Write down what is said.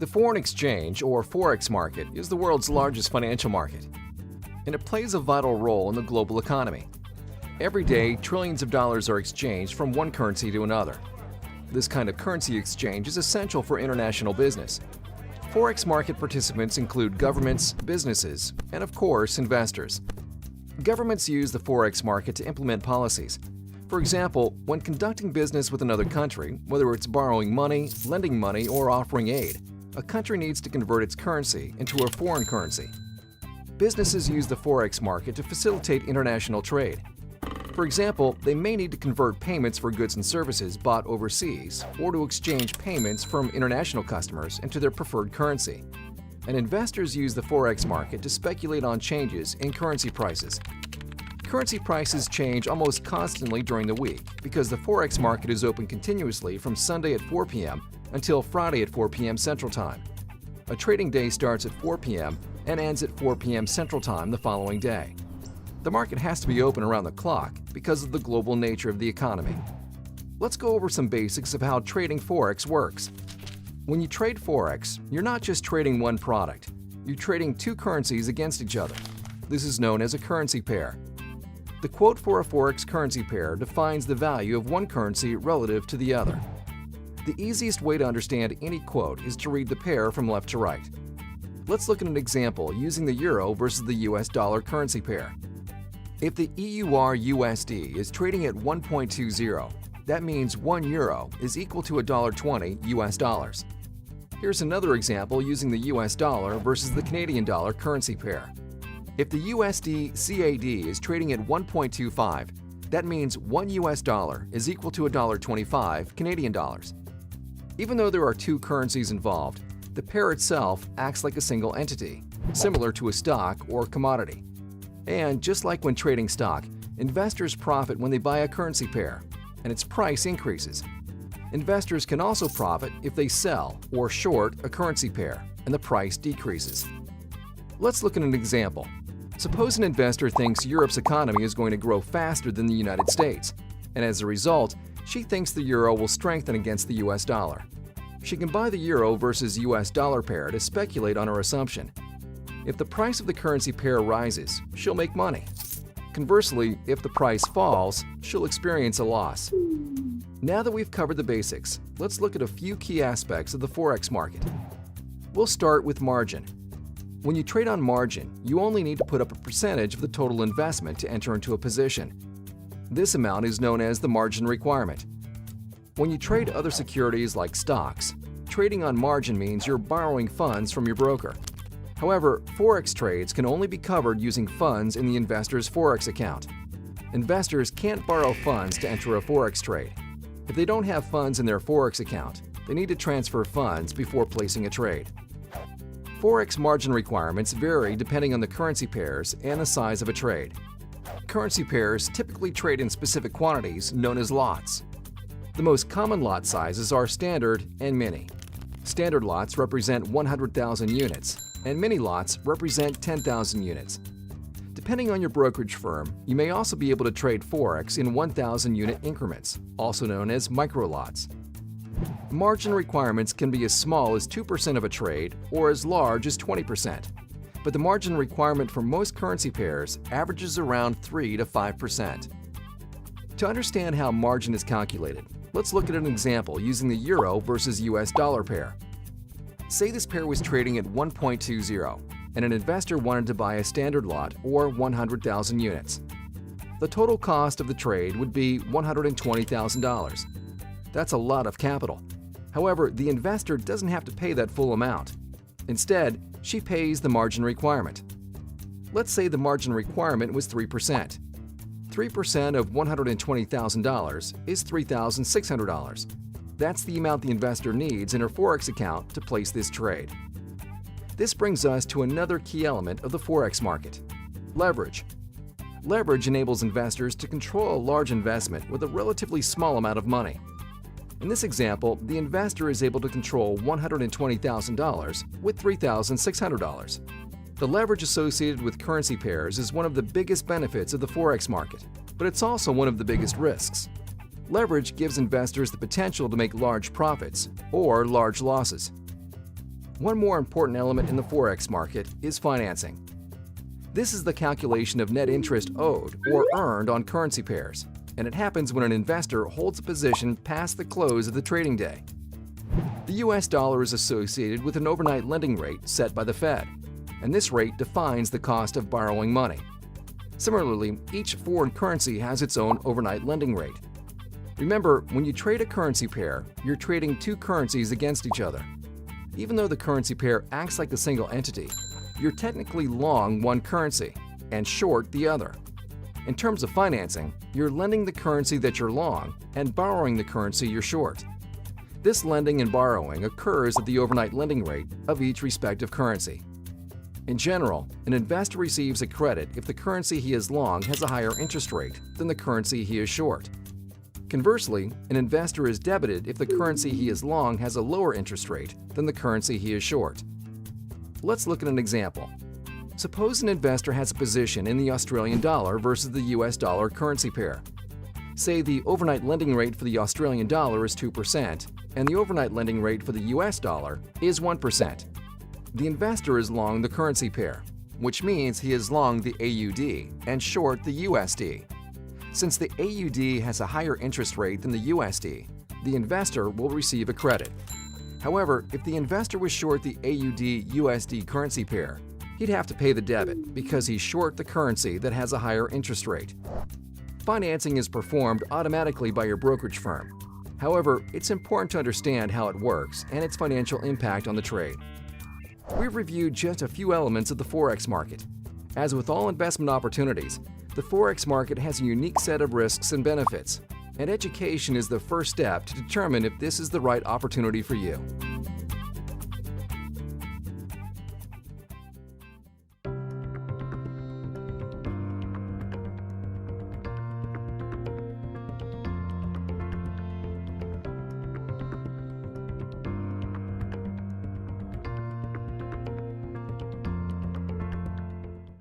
The foreign exchange, or Forex market, is the world's largest financial market, and it plays a vital role in the global economy. Every day, trillions of dollars are exchanged from one currency to another. This kind of currency exchange is essential for international business. Forex market participants include governments, businesses, and of course, investors. Governments use the Forex market to implement policies. For example, when conducting business with another country, whether it's borrowing money, lending money, or offering aid, a country needs to convert its currency into a foreign currency. Businesses use the Forex market to facilitate international trade. For example, they may need to convert payments for goods and services bought overseas or to exchange payments from international customers into their preferred currency. And investors use the Forex market to speculate on changes in currency prices. Currency prices change almost constantly during the week because the Forex market is open continuously from Sunday at 4 p.m. until Friday at 4 p.m. Central Time. A trading day starts at 4 p.m. and ends at 4 p.m. Central Time the following day. The market has to be open around the clock because of the global nature of the economy. Let's go over some basics of how trading Forex works. When you trade Forex, you're not just trading one product. You're trading two currencies against each other. This is known as a currency pair. The quote for a Forex currency pair defines the value of one currency relative to the other. The easiest way to understand any quote is to read the pair from left to right. Let's look at an example using the euro versus the US dollar currency pair. If the EUR/USD is trading at 1.20, that means 1 euro is equal to $1.20 US dollars. Here's another example using the US dollar versus the Canadian dollar currency pair. If the USD/CAD is trading at 1.25, that means 1 US dollar is equal to $1.25 Canadian dollars. Even though there are two currencies involved, the pair itself acts like a single entity, similar to a stock or commodity. And just like when trading stock, investors profit when they buy a currency pair, and its price increases. Investors can also profit if they sell or short a currency pair, and the price decreases. Let's look at an example. Suppose an investor thinks Europe's economy is going to grow faster than the United States, and as a result, she thinks the euro will strengthen against the US dollar. She can buy the euro versus US dollar pair to speculate on her assumption. If the price of the currency pair rises, she'll make money. Conversely, if the price falls, she'll experience a loss. Now that we've covered the basics, let's look at a few key aspects of the Forex market. We'll start with margin. When you trade on margin, you only need to put up a percentage of the total investment to enter into a position. This amount is known as the margin requirement. When you trade other securities like stocks, trading on margin means you're borrowing funds from your broker. However, Forex trades can only be covered using funds in the investor's Forex account. Investors can't borrow funds to enter a Forex trade. If they don't have funds in their Forex account, they need to transfer funds before placing a trade. Forex margin requirements vary depending on the currency pairs and the size of a trade. Currency pairs typically trade in specific quantities known as lots. The most common lot sizes are standard and mini. Standard lots represent 100,000 units, and mini lots represent 10,000 units. Depending on your brokerage firm, you may also be able to trade Forex in 1,000 unit increments, also known as micro lots. Margin requirements can be as small as 2% of a trade or as large as 20%, but the margin requirement for most currency pairs averages around 3 to 5%. To understand how margin is calculated, let's look at an example using the euro versus US dollar pair. Say this pair was trading at 1.20 and an investor wanted to buy a standard lot or 100,000 units. The total cost of the trade would be $120,000. That's a lot of capital. However, the investor doesn't have to pay that full amount. Instead, she pays the margin requirement. Let's say the margin requirement was 3%. 3% of $120,000 is $3,600. That's the amount the investor needs in her Forex account to place this trade. This brings us to another key element of the Forex market: leverage. Leverage enables investors to control a large investment with a relatively small amount of money. In this example, the investor is able to control $120,000 with $3,600. The leverage associated with currency pairs is one of the biggest benefits of the Forex market, but it's also one of the biggest risks. Leverage gives investors the potential to make large profits or large losses. One more important element in the Forex market is financing. This is the calculation of net interest owed or earned on currency pairs, and it happens when an investor holds a position past the close of the trading day. The US dollar is associated with an overnight lending rate set by the Fed, and this rate defines the cost of borrowing money. Similarly, each foreign currency has its own overnight lending rate. Remember, when you trade a currency pair, you're trading two currencies against each other. Even though the currency pair acts like a single entity, you're technically long one currency and short the other. In terms of financing, you're lending the currency that you're long and borrowing the currency you're short. This lending and borrowing occurs at the overnight lending rate of each respective currency. In general, an investor receives a credit if the currency he is long has a higher interest rate than the currency he is short. Conversely, an investor is debited if the currency he is long has a lower interest rate than the currency he is short. Let's look at an example. Suppose an investor has a position in the Australian dollar versus the US dollar currency pair. Say the overnight lending rate for the Australian dollar is 2% and the overnight lending rate for the US dollar is 1%. The investor is long the currency pair, which means he is long the AUD and short the USD. Since the AUD has a higher interest rate than the USD, the investor will receive a credit. However, if the investor was short the AUD-USD currency pair, he'd have to pay the debit because he's short the currency that has a higher interest rate. Financing is performed automatically by your brokerage firm. However, it's important to understand how it works and its financial impact on the trade. We've reviewed just a few elements of the Forex market. As with all investment opportunities, the Forex market has a unique set of risks and benefits, and education is the first step to determine if this is the right opportunity for you.